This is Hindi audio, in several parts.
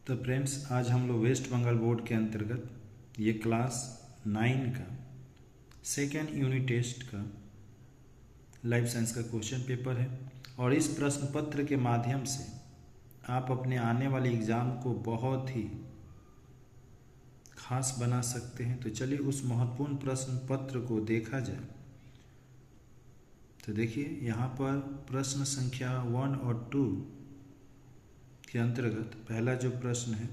तो फ्रेंड्स, आज हम लोग वेस्ट बंगाल बोर्ड के अंतर्गत ये क्लास 9 का सेकेंड यूनिट टेस्ट का लाइफ साइंस का क्वेश्चन पेपर है और इस प्रश्न पत्र के माध्यम से आप अपने आने वाले एग्ज़ाम को बहुत ही खास बना सकते हैं। तो चलिए उस महत्वपूर्ण प्रश्न पत्र को देखा जाए। तो देखिए यहाँ पर प्रश्न संख्या 1 और 2 के अंतर्गत पहला जो प्रश्न है,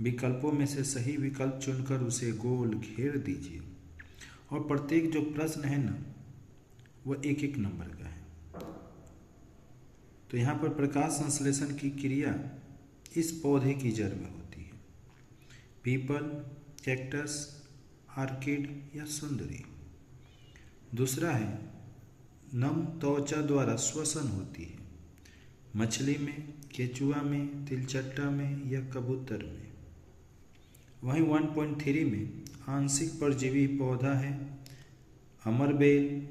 विकल्पों में से सही विकल्प चुनकर उसे गोल घेर दीजिए। और प्रत्येक जो प्रश्न है ना, वह एक एक नंबर का है। तो यहाँ पर प्रकाश संश्लेषण की क्रिया इस पौधे की जड़ में होती है। पीपल, कैक्टस, आर्किड या सुंदरी। दूसरा है नम त्वचा द्वारा श्वसन होती है। मछली में, केचुआ में, तिलचट्टा में या कबूतर में। वहीं 1.3 में आंशिक परजीवी पौधा है अमरबेल,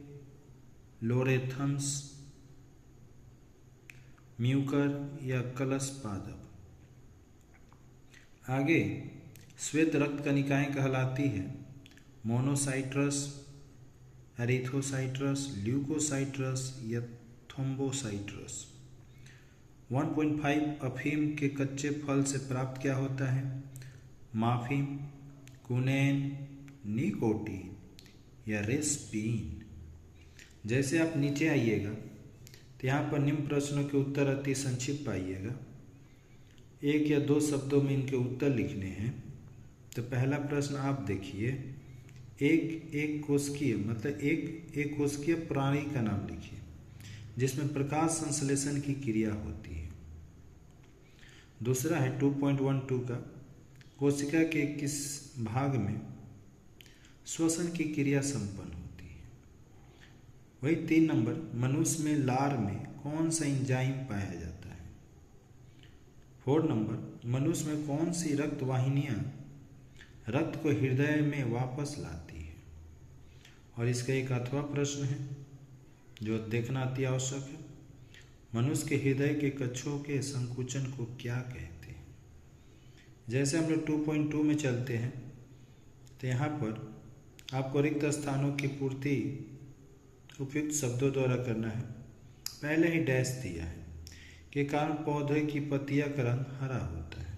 लोरेथम्स, म्यूकर या कलश पादप। आगे श्वेत रक्त कणिकाएं कहलाती है मोनोसाइट्रस, एरिथ्रोसाइट्रस, ल्यूकोसाइट्रस या थ्रोम्बोसाइट्रस। 1.5 अफीम के कच्चे फल से प्राप्त क्या होता है? माफिन, कुनेन, निकोटीन या रेस्पिन। जैसे आप नीचे आइएगा तो यहाँ पर निम्न प्रश्नों के उत्तर अति संक्षिप्त पाइएगा। 1 या 2 शब्दों में इनके उत्तर लिखने हैं। तो पहला प्रश्न आप देखिए, एक कोशिकीय मतलब एक कोशिकीय प्राणी का नाम लिखिए जिसमें प्रकाश संश्लेषण की क्रिया होती है। दूसरा है 2.12 का, कोशिका के किस भाग में श्वसन की क्रिया संपन्न होती है। वही 3 नंबर, मनुष्य में लार में कौन सा एंजाइम पाया जाता है। 4 नंबर, मनुष्य में कौन सी रक्त वाहिनियाँ रक्त को हृदय में वापस लाती है। और इसका एक अथवा प्रश्न है जो देखना अति आवश्यक है। मनुष्य के हृदय के कक्षों के संकुचन को क्या कहते हैं। जैसे हम लोग 2.2 में चलते हैं तो यहाँ पर आपको रिक्त स्थानों की पूर्ति उपयुक्त शब्दों द्वारा करना है। पहले ही डैश दिया है के कारण पौधे की पत्तियां का रंग हरा होता है।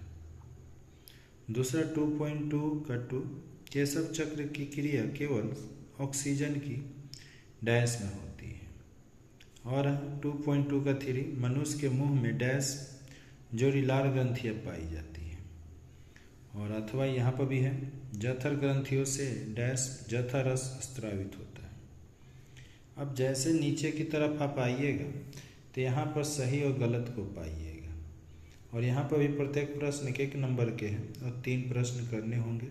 दूसरा 2.2 का 2, केशव चक्र की क्रिया केवल ऑक्सीजन की डैश में होती है। और 2.2 का 3, मनुष्य के मुंह में डैश जोड़ीदार ग्रंथियाँ पाई जाती है। और अथवा यहाँ पर भी है, जठर ग्रंथियों से डैश जठर रस स्रावित होता है। अब जैसे नीचे की तरफ आप आइएगा तो यहाँ पर सही और गलत को पाइएगा। और यहाँ पर भी प्रत्येक प्रश्न 1 नंबर के हैं और 3 प्रश्न करने होंगे।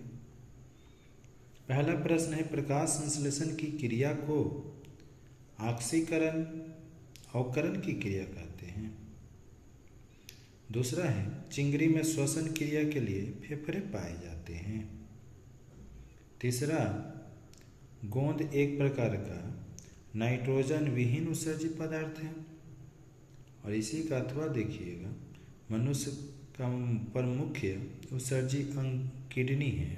पहला प्रश्न है, प्रकाश संश्लेषण की क्रिया को ऑक्सीकरण अवकरण की क्रिया कहते हैं। दूसरा है, चिंगरी में श्वसन क्रिया के लिए फेफड़े पाए जाते हैं। तीसरा, गोंद एक प्रकार का नाइट्रोजन विहीन उत्सर्जी पदार्थ है। और इसी का अथवा देखिएगा, मनुष्य का प्रमुख उत्सर्जी अंग किडनी है।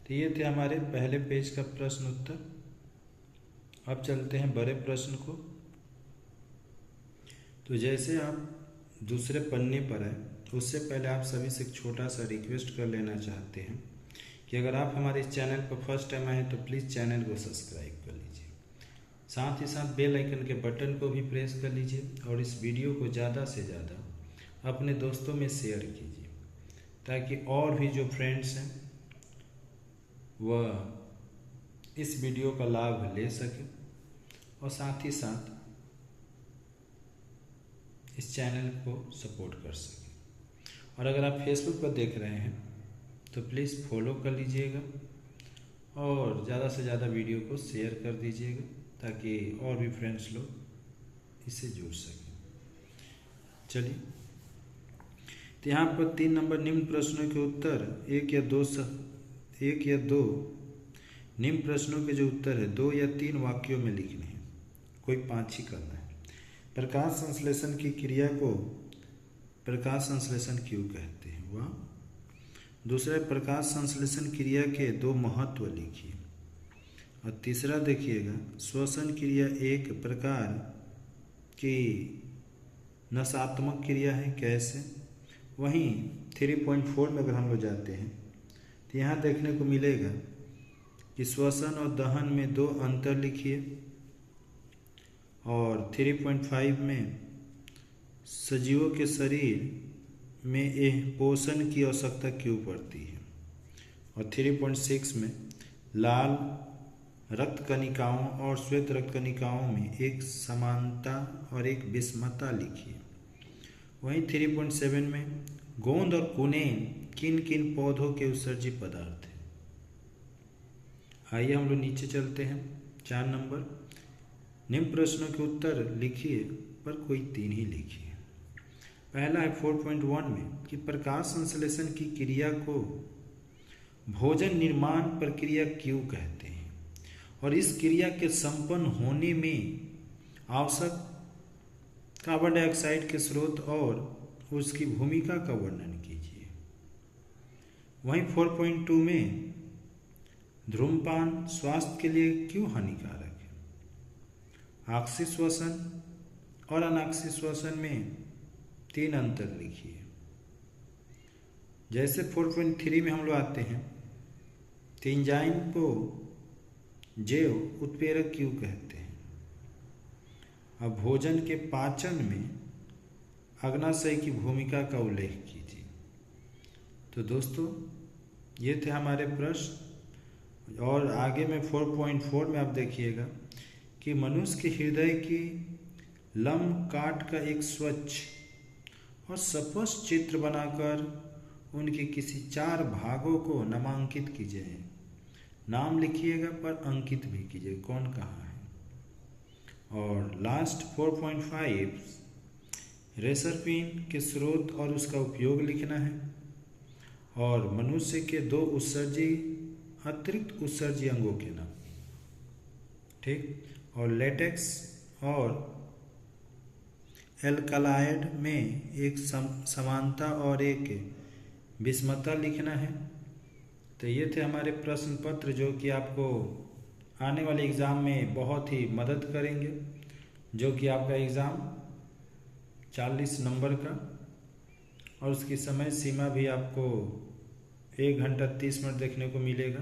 तो ये थे हमारे पहले पेज का प्रश्न उत्तर। अब चलते हैं बड़े प्रश्न को। तो जैसे आप दूसरे पन्ने पर आए उससे पहले आप सभी से एक छोटा सा रिक्वेस्ट कर लेना चाहते हैं कि अगर आप हमारे इस चैनल पर फर्स्ट टाइम आए तो प्लीज़ चैनल को सब्सक्राइब कर लीजिए। साथ ही साथ बेल आइकन के बटन को भी प्रेस कर लीजिए और इस वीडियो को ज़्यादा से ज़्यादा अपने दोस्तों में शेयर कीजिए ताकि और भी जो फ्रेंड्स हैं वह इस वीडियो का लाभ ले सकें और साथ ही साथ इस चैनल को सपोर्ट कर सकें। और अगर आप फेसबुक पर देख रहे हैं तो प्लीज़ फॉलो कर लीजिएगा और ज़्यादा से ज़्यादा वीडियो को शेयर कर दीजिएगा ताकि और भी फ्रेंड्स लोग इससे जुड़ सकें। चलिए, तो यहाँ पर 3 नंबर निम्न प्रश्नों के उत्तर 1 या 2 निम्न प्रश्नों के जो उत्तर है 2 या 3 वाक्यों में लिखने हैं, कोई 5 ही करना है। प्रकाश संश्लेषण की क्रिया को प्रकाश संश्लेषण क्यों कहते हैं वह। दूसरा, प्रकाश संश्लेषण क्रिया के दो महत्व लिखिए। और तीसरा देखिएगा, श्वसन क्रिया एक प्रकार की नशात्मक क्रिया है, कैसे। वहीं 3.4 में अगर हम लोग जाते हैं तो यहाँ देखने को मिलेगा कि श्वसन और दहन में दो अंतर लिखिए। और 3.5 में सजीवों के शरीर में यह पोषण की आवश्यकता क्यों पड़ती है। और 3.6 में लाल रक्त कणिकाओं और श्वेत रक्त कणिकाओं में एक समानता और एक विषमता लिखिए। वहीं 3.7 में गोंद और कुनेन किन किन पौधों के उत्सर्जी पदार्थ हैं। आइए हम लोग नीचे चलते हैं। 4 नंबर, निम्न प्रश्नों के उत्तर लिखिए पर कोई 3 ही लिखिए। पहला है 4.1 में कि प्रकाश संश्लेषण की क्रिया को भोजन निर्माण प्रक्रिया क्यों कहते हैं और इस क्रिया के संपन्न होने में आवश्यक कार्बन डाइऑक्साइड के स्रोत और उसकी भूमिका का वर्णन कीजिए। वहीं 4.2 में धूम्रपान स्वास्थ्य के लिए क्यों हानिकारक है। आक्सीय श्वसन और अनाक्सीय श्वसन में 3 अंतर लिखिए। जैसे 4.3 में हम लोग आते हैं, तो एंजाइम को जैव उत्प्रेरक क्यों कहते हैं। अब भोजन के पाचन में अग्नाशय की भूमिका का उल्लेख कीजिए। तो दोस्तों, ये थे हमारे प्रश्न। और आगे में 4.4 में आप देखिएगा कि मनुष्य के हृदय की लंब काट का एक स्वच्छ और स्पष्ट चित्र बनाकर उनके किसी 4 भागों को नामांकित कीजिए। नाम लिखिएगा पर अंकित भी कीजिए कौन कहाँ है। और लास्ट 4.5 रेसरपिन के स्रोत और उसका उपयोग लिखना है। और मनुष्य के 2 उत्सर्जी अतिरिक्त उत्सर्जी अंगों के नाम, ठीक। और लेटेक्स और एल्कलाइड में एक समानता और एक विषमता लिखना है। तो ये थे हमारे प्रश्न पत्र जो कि आपको आने वाले एग्ज़ाम में बहुत ही मदद करेंगे, जो कि आपका एग्ज़ाम 40 नंबर का और उसकी समय सीमा भी आपको 1 घंटा 30 मिनट देखने को मिलेगा।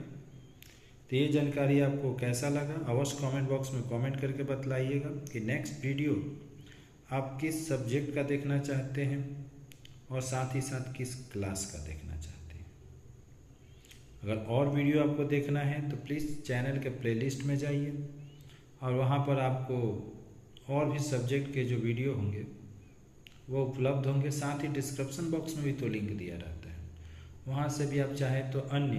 तो ये जानकारी आपको कैसा लगा अवश्य कमेंट बॉक्स में कमेंट करके बतलाइएगा कि नेक्स्ट वीडियो आप किस सब्जेक्ट का देखना चाहते हैं और साथ ही साथ किस क्लास का देखना चाहते हैं। अगर और वीडियो आपको देखना है तो प्लीज़ चैनल के प्लेलिस्ट में जाइए और वहाँ पर आपको और भी सब्जेक्ट के जो वीडियो होंगे वो उपलब्ध होंगे। साथ ही डिस्क्रिप्शन बॉक्स में भी तो लिंक दिया रहता है, वहाँ से भी आप चाहें तो अन्य